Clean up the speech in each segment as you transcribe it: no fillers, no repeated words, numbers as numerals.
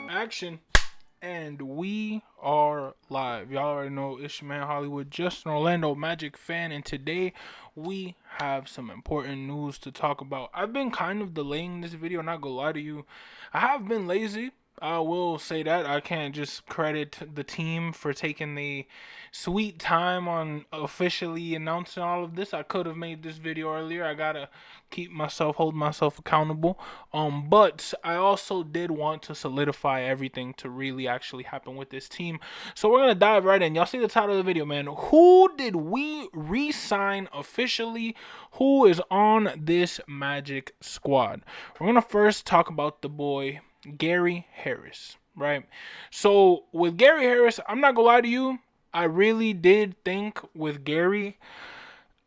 Action. And we are live. Y'all already know it's your man Hollywood, just an Orlando Magic fan, and today we have some important news to talk about. I've been kind of delaying this video, not gonna lie to you. I have been lazy. I will say that. I can't just credit the team for taking the sweet time on officially announcing all of this. I could have made this video earlier. I gotta hold myself accountable. But I also did want to solidify everything to really actually happen with this team. So we're gonna dive right in. Y'all see the title of the video, man. Who did we re-sign officially? Who is on this Magic squad? We're gonna first talk about the boy Gary Harris, right? So with Gary Harris, I'm not gonna lie to you. I really did think with Gary,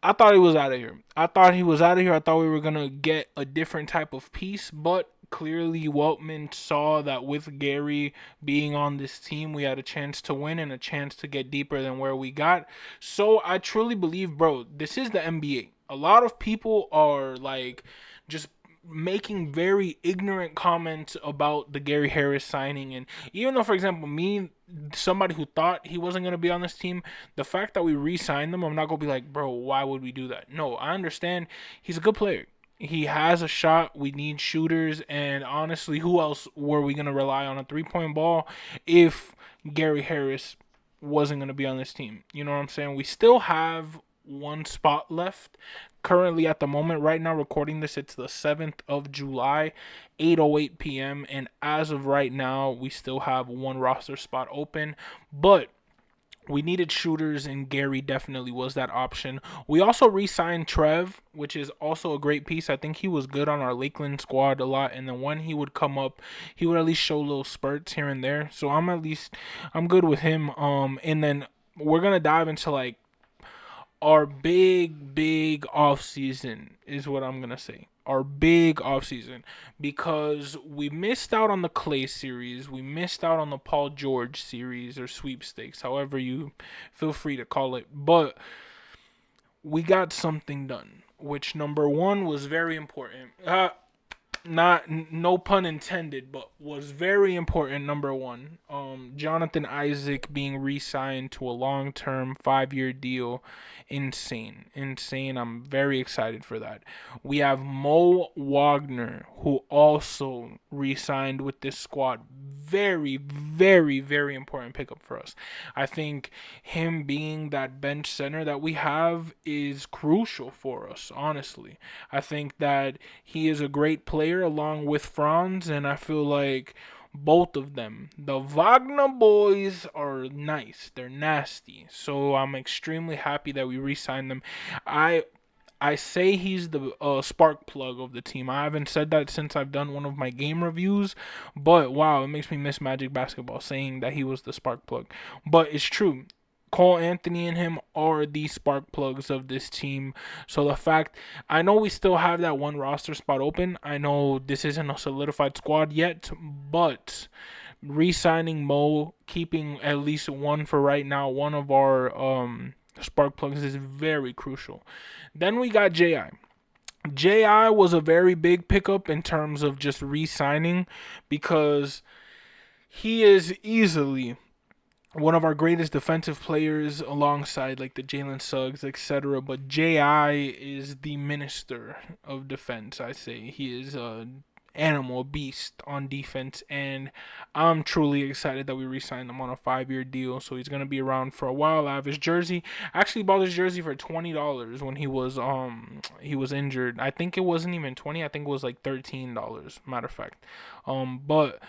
I thought he was out of here. I thought he was out of here. I thought we were gonna get a different type of piece, but clearly Weltman saw that with Gary being on this team, we had a chance to win and a chance to get deeper than where we got. So I truly believe, bro, this is the NBA. A lot of people are like just making very ignorant comments about the Gary Harris signing. And even though, for example, me, somebody who thought he wasn't going to be on this team, the fact that we re-signed them, I'm not going to be like, bro, why would we do that? No, I understand. He's a good player. He has a shot. We need shooters. And honestly, who else were we going to rely on a three-point ball if Gary Harris wasn't going to be on this team? You know what I'm saying? We still have one spot left. Currently, at the moment, right now, recording this, it's the 7th of July, 8:08 p.m. And as of right now, we still have one roster spot open. But we needed shooters, and Gary definitely was that option. We also re-signed Trev, which is also a great piece. I think he was good on our Lakeland squad a lot, and then when he would come up, he would at least show little spurts here and there. So I'm good with him. And then we're gonna dive into like our big off season is what I'm gonna say. Our big off season, because we missed out on the Clay series, we missed out on the Paul George series or sweepstakes, however you feel free to call it. But we got something done, which number one was very important. Not no pun intended, but was very important. Number one, Jonathan Isaac being re-signed to a long-term 5-year deal, insane. I'm very excited for that. We have Mo Wagner, who also re-signed with this squad. Very important pickup for us. I think him being that bench center that we have is crucial for us, honestly. I think that he is a great player along with Franz, and I feel like both of them, the Wagner boys, are nice. They're nasty. So I'm extremely happy that we re-signed them. I I say he's the spark plug of the team. I haven't said that since I've done one of my game reviews, but wow, it makes me miss Magic Basketball saying that he was the spark plug. But it's true. Cole Anthony and him are the spark plugs of this team. So the fact, I know we still have that one roster spot open. I know this isn't a solidified squad yet, but re-signing Mo, keeping at least one for right now, one of our spark plugs is very crucial. Then we got Ji. Ji was a very big pickup in terms of just re-signing because he is easily one of our greatest defensive players alongside like the Jalen Suggs, etc. But Ji is the minister of defense. I say he is a animal beast on defense, and I'm truly excited that we re-signed him on a 5-year deal. So he's gonna be around for a while. I have his jersey. I actually bought his jersey for $20 when he was injured. I think it wasn't even 20. I think it was like $13. Matter of fact, but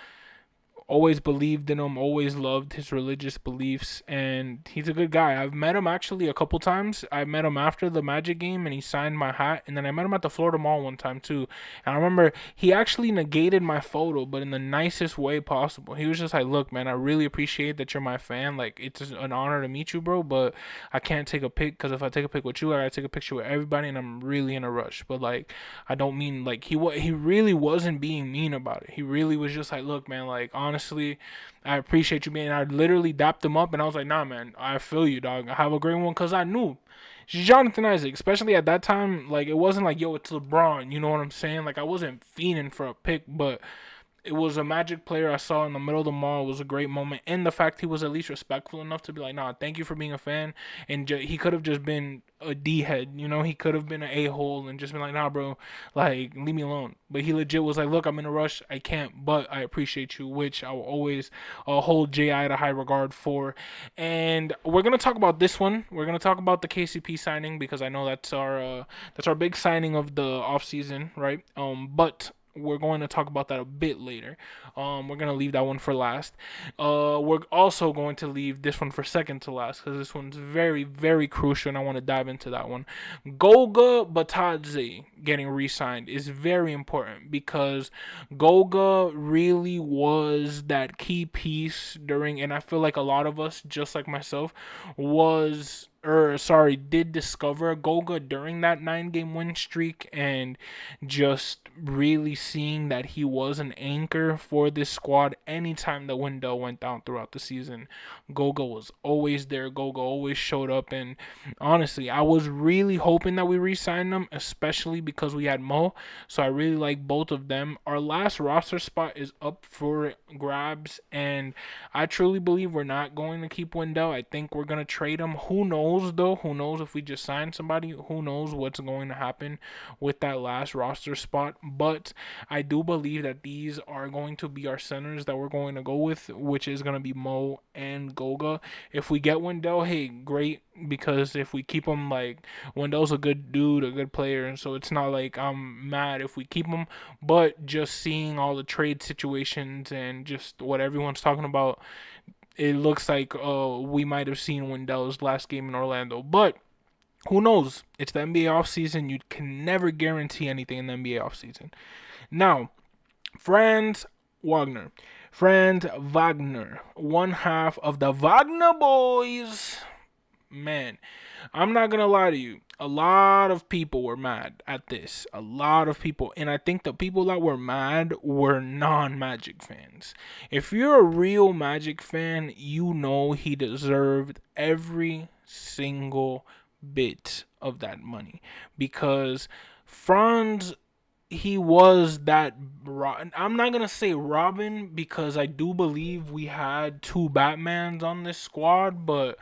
always believed in him, always loved his religious beliefs, and he's a good guy. I've met him actually a couple times. I met him after the Magic game and he signed my hat, and then I met him at the Florida Mall one time too. And I remember he actually negated my photo, but in the nicest way possible. He was just like, "Look, man, I really appreciate that you're my fan. Like, it's an honor to meet you, bro, but I can't take a pic because if I take a pic with you, I gotta take a picture with everybody, and I'm really in a rush." But like, I don't mean like he really wasn't being mean about it. He really was just like, "Look, man, like honestly, I appreciate you, man." I literally dapped him up, and I was like, "Nah, man, I feel you, dog. Have a great one," because I knew Jonathan Isaac, especially at that time, like it wasn't like, yo, it's LeBron. You know what I'm saying? Like I wasn't fiending for a pick, but it was a Magic player I saw in the middle of the mall. It was a great moment, and the fact he was at least respectful enough to be like, "Nah, thank you for being a fan." And he could have just been a D head, you know. He could have been an a hole and just been like, "Nah, bro, like leave me alone." But he legit was like, "Look, I'm in a rush. I can't, but I appreciate you," which I will always hold Ji to high regard for. And we're gonna talk about this one. We're gonna talk about the KCP signing because I know that's our big signing of the offseason, right? But we're going to talk about that a bit later. We're gonna leave that one for last. We're also going to leave this one for second to last because this one's very, very crucial, and I want to dive into that one. Goga Batadze getting re-signed is very important because Goga really was that key piece during, and I feel like a lot of us, just like myself, did discover Goga during that 9 game win streak, and just really seeing that he was an anchor for this squad anytime the window went down throughout the season. Goga was always there. Goga always showed up, and honestly, I was really hoping that we re-signed him, especially because we had Mo. So I really like both of them. Our last roster spot is up for grabs, and I truly believe we're not going to keep Wendell. I think we're gonna trade him. Who knows though? Who knows if we just sign somebody? Who knows what's going to happen with that last roster spot? But I do believe that these are going to be our centers that we're going to go with, which is gonna be Mo and Goga. If we get Wendell, hey, great. Because if we keep him, like, Wendell's a good dude, a good player, and so it's not like I'm mad if we keep him. But just seeing all the trade situations and just what everyone's talking about, it looks like we might have seen Wendell's last game in Orlando. But who knows? It's the NBA offseason. You can never guarantee anything in the NBA offseason. Now, Franz Wagner. Franz Wagner, one half of the Wagner boys. Man, I'm not gonna lie to you. A lot of people were mad at this. A lot of people. And I think the people that were mad were non-Magic fans. If you're a real Magic fan, you know he deserved every single bit of that money. Because Franz, he was that. I'm not gonna say Robin because I do believe we had two Batmans on this squad, but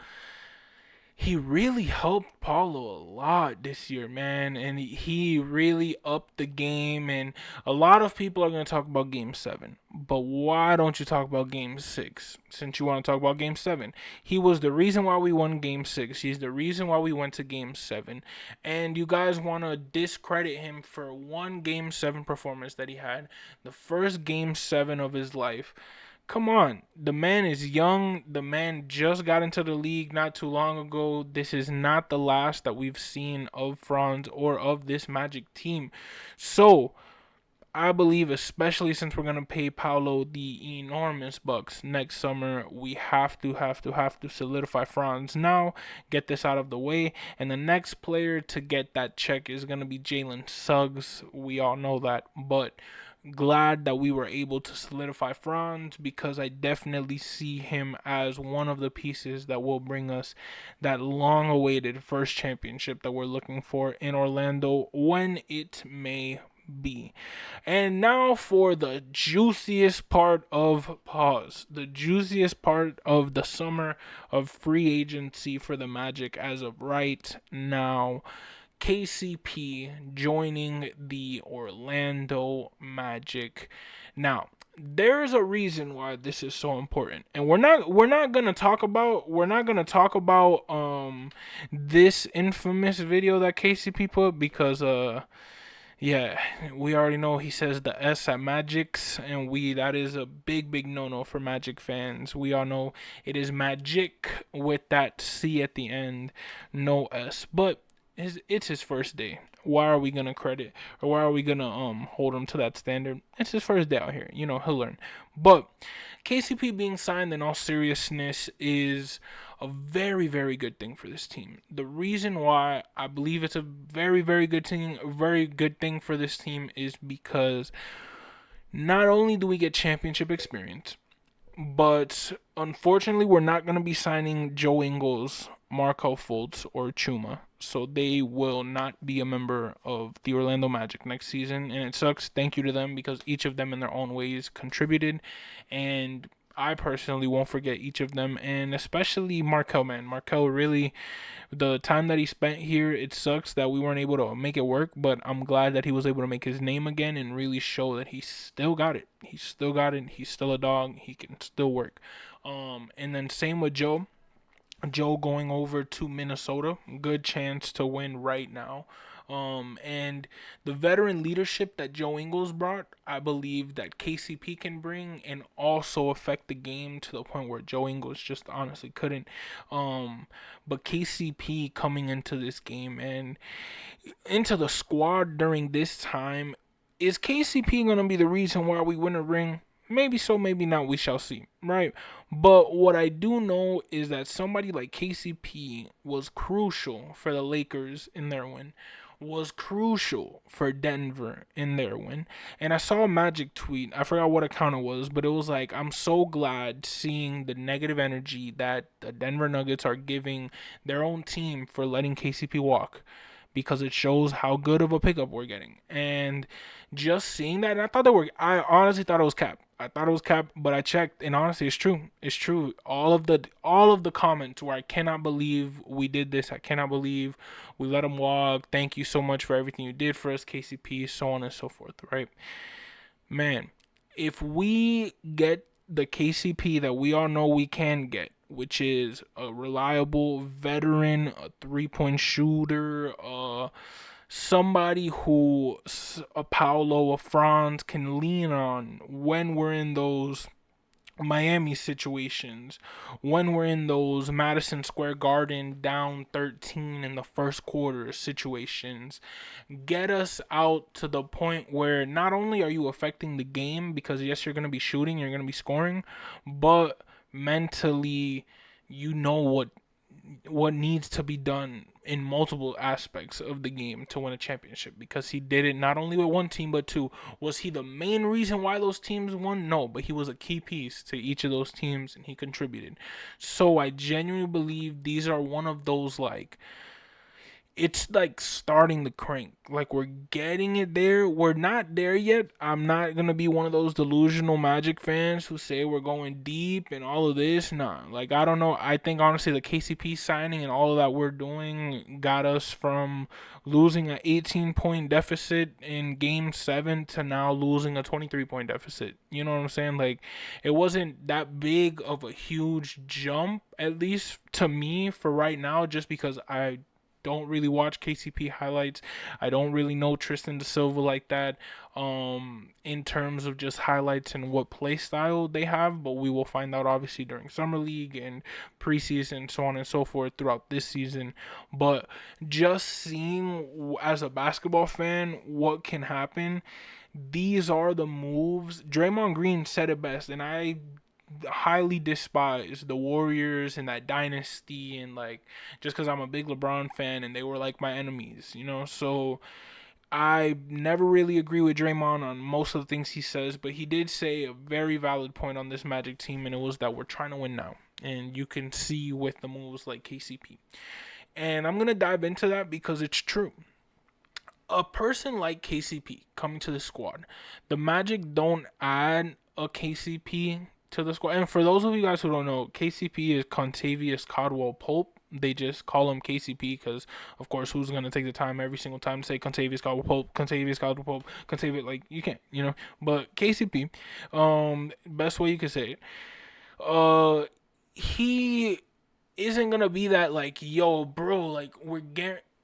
he really helped Paulo a lot this year, man, and he really upped the game. And a lot of people are going to talk about Game 7, but why don't you talk about Game 6 since you want to talk about Game 7? He was the reason why we won Game 6. He's the reason why we went to Game 7. And you guys want to discredit him for one Game 7 performance that he had, the first Game 7 of his life. Come on, the man is young. The man just got into the league not too long ago. This is not the last that we've seen of Franz or of this Magic team. So, I believe, especially since we're gonna pay Paolo the enormous bucks next summer, we have to solidify Franz now, get this out of the way, and the next player to get that check is gonna be Jalen Suggs. We all know that, but glad that we were able to solidify Franz because I definitely see him as one of the pieces that will bring us that long awaited first championship that we're looking for in Orlando when it may be. And now for the juiciest part of pause, the juiciest part of the summer of free agency for the Magic as of right now. KCP joining the Orlando Magic. Now, there's a reason why this is so important. And we're not going to talk about this infamous video that KCP put because yeah, we already know he says the S at Magics, and that is a big no-no for Magic fans. We all know it is Magic with that C at the end, no S. But it's his first day. Why are we gonna credit or why are we gonna hold him to that standard? It's his first day out here. You know, he'll learn. But KCP being signed in all seriousness is a very good thing for this team. The reason why I believe it's a very good thing for this team is because not only do we get championship experience, but unfortunately we're not going to be signing Joe Ingles Markel Fultz or Chuma. So they will not be a member of the Orlando Magic next season. And it sucks. Thank you to them because each of them in their own ways contributed. And I personally won't forget each of them. And especially Markel, man. Markel really, the time that he spent here, it sucks that we weren't able to make it work. But I'm glad that he was able to make his name again and really show that he still got it. He still got it. He's still a dog. He can still work. And then same with Joe. Joe going over to Minnesota, good chance to win right now. And the veteran leadership that Joe Ingles brought, I believe that KCP can bring and also affect the game to the point where Joe Ingles just honestly couldn't. But KCP coming into this game and into the squad during this time, is KCP going to be the reason why we win a ring? Maybe so, maybe not. We shall see, right? But what I do know is that somebody like KCP was crucial for the Lakers in their win, was crucial for Denver in their win. And I saw a Magic tweet. I forgot what account it was, but it was like, I'm so glad seeing the negative energy that the Denver Nuggets are giving their own team for letting KCP walk because it shows how good of a pickup we're getting. And just seeing that, and I honestly thought it was cap. I thought it was cap, but I checked, and honestly, it's true. It's true. All of the comments where I cannot believe we did this. I cannot believe we let him walk. Thank you so much for everything you did for us, KCP, so on and so forth. Right, man. If we get the KCP that we all know we can get, which is a reliable veteran, a 3-point shooter, somebody who a Paolo, a Franz can lean on when we're in those Miami situations, when we're in those Madison Square Garden down 13 in the first quarter situations. Get us out to the point where not only are you affecting the game, because yes, you're going to be shooting, you're going to be scoring, but mentally you know what needs to be done in multiple aspects of the game to win a championship, because he did it not only with one team but two. Was he the main reason why those teams won? No, but he was a key piece to each of those teams and he contributed. So I genuinely believe these are one of those, like, it's like starting the crank. Like, we're getting it there. We're not there yet. I'm not gonna be one of those delusional Magic fans who say we're going deep and all of this. Nah, like, I don't know. I think honestly the KCP signing and all of that we're doing got us from losing an 18-point deficit in Game 7 to now losing a 23-point deficit. You know what I'm saying? Like, it wasn't that big of a huge jump, at least to me for right now, just because I don't really watch KCP highlights. I don't really know Tristan da Silva like that, in terms of just highlights and what play style they have, but we will find out obviously during summer league and preseason, so on and so forth throughout this season. But just seeing as a basketball fan what can happen, these are the moves. Draymond Green said it best, and I highly despise the Warriors and that dynasty, and like, just because I'm a big LeBron fan and they were like my enemies, you know. So I never really agree with Draymond on most of the things he says, but he did say a very valid point on this Magic team, and it was that we're trying to win now, and you can see with the moves like KCP. And I'm gonna dive into that because it's true. A person like KCP coming to the squad, the Magic don't add a KCP to the squad. And for those of you guys who don't know, KCP is Contavious Caldwell Pope. They just call him KCP because, of course, who's going to take the time every single time to say Contavious Caldwell Pope, Contavious Caldwell Pope, Contavious, like, you can't, you know. But KCP, best way you could say it, he isn't going to be that, like, yo, bro, like,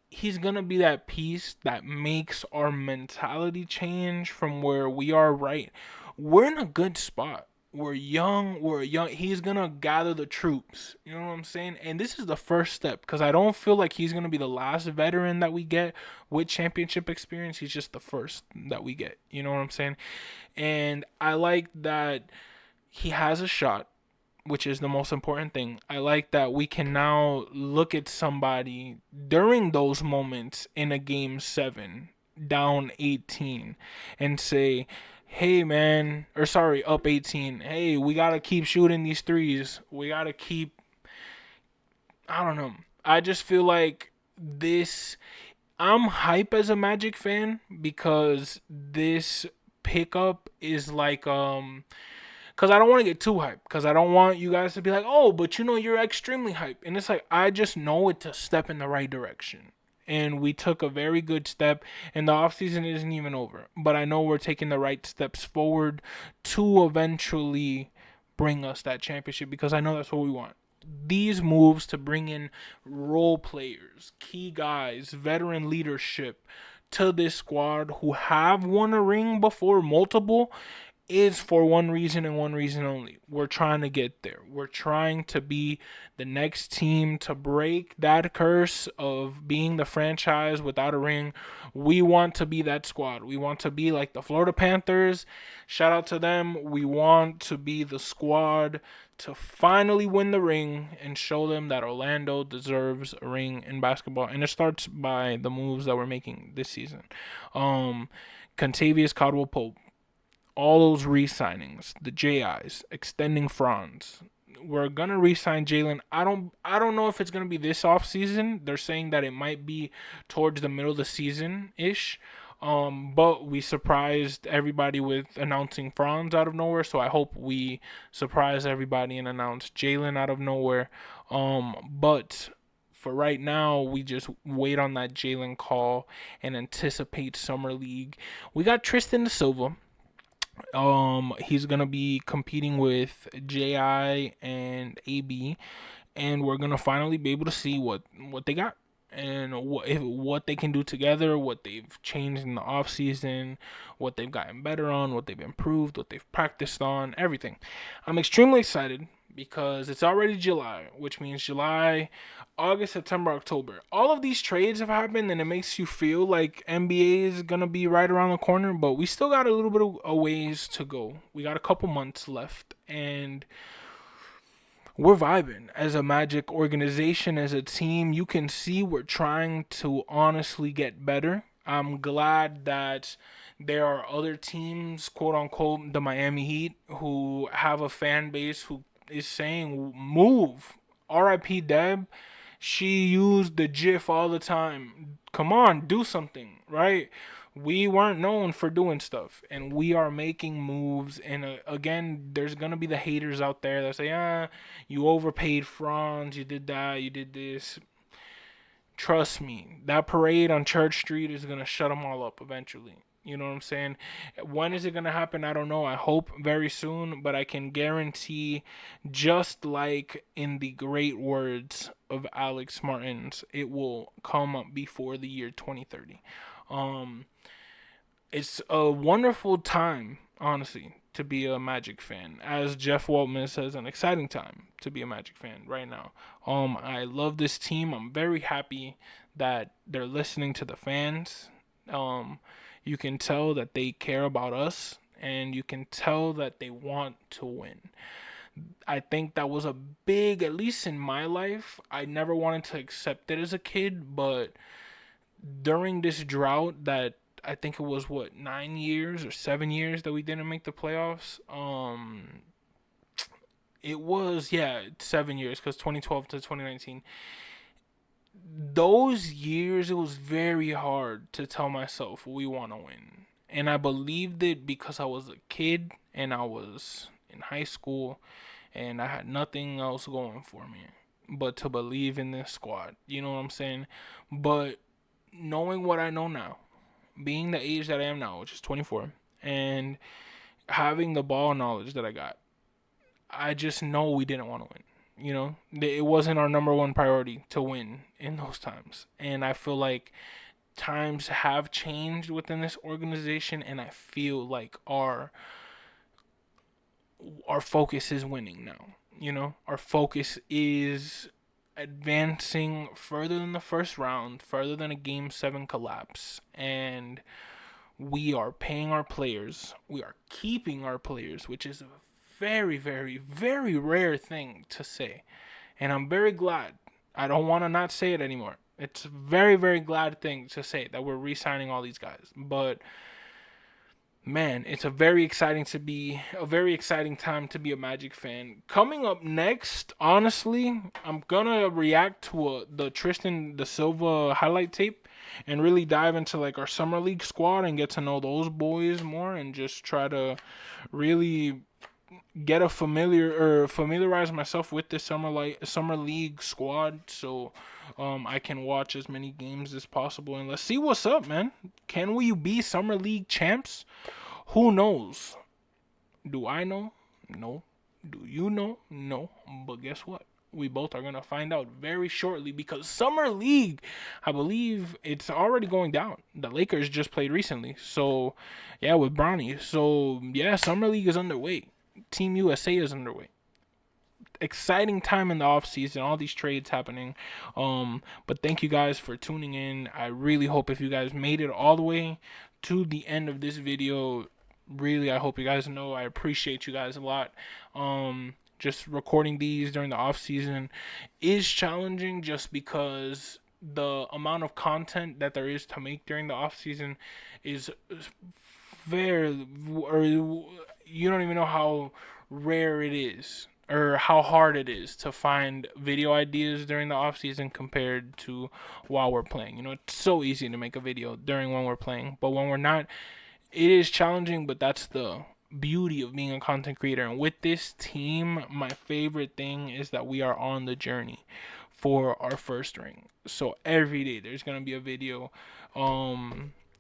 he's gonna be that piece that makes our mentality change from where we are. Right, we're in a good spot. We're young. He's gonna gather the troops. You know what I'm saying? And this is the first step, because I don't feel like he's gonna be the last veteran that we get with championship experience. He's just the first that we get. You know what I'm saying? And I like that he has a shot, which is the most important thing. I like that we can now look at somebody during those moments in a game 7, down 18, and say, hey man, or sorry, up 18. Hey, we got to keep shooting these threes. We got to keep, I don't know. I just feel like this. I'm hype as a Magic fan because this pickup is like because I don't want to get too hype because I don't want you guys to be like, oh, but you're extremely hype, and it's like I just know it's a step in the right direction. And we took a very good step, and the offseason isn't even over. But I know we're taking the right steps forward to eventually bring us that championship because I know that's what we want. These moves to bring in role players, key guys, veteran leadership to this squad who have won a ring before, multiple, is for one reason and one reason only. We're trying to get there. We're trying to be the next team to break that curse of being the franchise without a ring. We want to be that squad. We want to be like the Florida Panthers. Shout out to them. We want to be the squad to finally win the ring and show them that Orlando deserves a ring in basketball. And it starts by the moves that we're making this season. Contavious Caldwell Pope, all those re-signings, the JIs, extending Franz. We're gonna re-sign Jalen. I don't know if it's gonna be this off season. They're saying that it might be towards the middle of the season ish. But we surprised everybody with announcing Franz out of nowhere. So I hope we surprise everybody and announce Jalen out of nowhere. But for right now, we just wait on that Jalen call and anticipate summer league. We got Tristan da Silva. He's gonna be competing with JI and AB, and we're gonna finally be able to see what they got and what they can do together, what they've changed in the off season, what they've gotten better on, what they've improved, what they've practiced on, everything. I'm extremely excited because it's already July, which means July, August, September, October. All of these trades have happened, and it makes you feel like NBA is gonna be right around the corner. But we still got a little bit of a ways to go. We got a couple months left, and we're vibing as a Magic organization, as a team. You can see we're trying to honestly get better. I'm glad that there are other teams, quote unquote, the Miami Heat, who have a fan base who is saying, move. RIP Deb. She used the GIF all the time. Come on, do something, right? We weren't known for doing stuff, and we are making moves. And again, there's gonna be the haters out there that say, you overpaid Franz, you did that, you did this. Trust me, that parade on Church Street is gonna shut them all up eventually. You know what I'm saying? When is it gonna happen? I don't know. I hope very soon, but I can guarantee, just like in the great words of Alex Martins, it will come up before the year 2030. Um, it's a wonderful time, honestly, to be a Magic fan. As Jeff Waltman says, an exciting time to be a Magic fan right now. I love this team. I'm very happy that they're listening to the fans. Um, you can tell that they care about us, and you can tell that they want to win. I think that was a big, at least in my life, I never wanted to accept it as a kid, but during this drought that I think it was what 9 years or 7 years that we didn't make the playoffs. It was, yeah, 7 years because 2012 to 2019. Those years, it was very hard to tell myself we want to win, and I believed it because I was a kid and I was in high school and I had nothing else going for me but to believe in this squad. You know what I'm saying? But knowing what I know now, being the age that I am now, which is 24, and having the ball knowledge that I got, I just know we didn't want to win. It wasn't our number one priority to win in those times. And I feel like times have changed within this organization, and I feel like our focus is winning now. Our focus is advancing further than the first round, further than a game 7 collapse, and we are paying our players. We are keeping our players, which is a very, very, very rare thing to say. And I'm very glad. I don't want to not say it anymore. It's a very, very glad thing to say that we're re signing all these guys. But Man, it's a very exciting time to be a Magic fan. Coming up next, honestly, I'm gonna react to the Tristan da Silva highlight tape and really dive into like our summer league squad and get to know those boys more and just try to really get a familiarize myself with the summer league squad so I can watch as many games as possible and let's see what's up, man. Can we be summer league champs? Who knows? Do I know? No. Do you know? No. But guess what? We both are going to find out very shortly because Summer League, I believe it's already going down. The Lakers just played recently. So, yeah, with Bronny. So, yeah, Summer League is underway. Team USA is underway. Exciting time in the off season, all these trades happening. But thank you guys for tuning in. I really hope if you guys made it all the way to the end of this video, really I hope you guys know I appreciate you guys a lot. Just recording these during the off season is challenging just because the amount of content that there is to make during the off season is very, or you don't even know how rare it is or how hard it is to find video ideas during the off season compared to while we're playing. You know, it's so easy to make a video during when we're playing, but when we're not, it is challenging. But that's the beauty of being a content creator. And with this team, my favorite thing is that we are on the journey for our first ring. So every day there's gonna be a video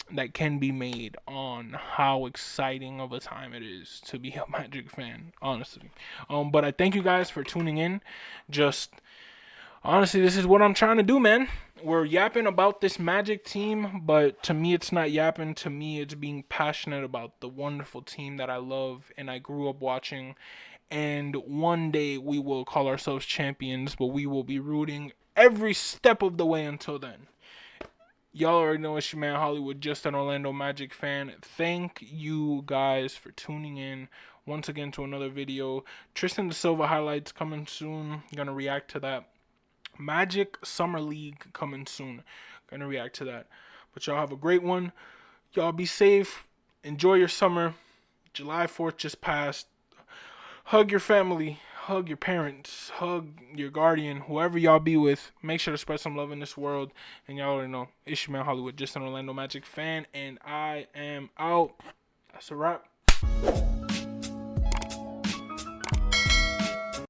that can be made on how exciting of a time it is to be a Magic fan, honestly. But I thank you guys for tuning in. Just honestly, this is what I'm trying to do, man. We're yapping about this Magic team, but to me, it's not yapping. To me, it's being passionate about the wonderful team that I love and I grew up watching. And one day we will call ourselves champions, but we will be rooting every step of the way until then. Y'all already know it's your man Hollywood, just an Orlando Magic fan. Thank you guys for tuning in once again to another video. Tristan da Silva highlights coming soon. Gonna react to that. Magic Summer League coming soon. Gonna react to that. But y'all have a great one. Y'all be safe. Enjoy your summer. July 4th just passed. Hug your family. Hug your parents. Hug your guardian. Whoever y'all be with. Make sure to spread some love in this world. And y'all already know. It's your man Hollywood, just an Orlando Magic fan. And I am out. That's a wrap.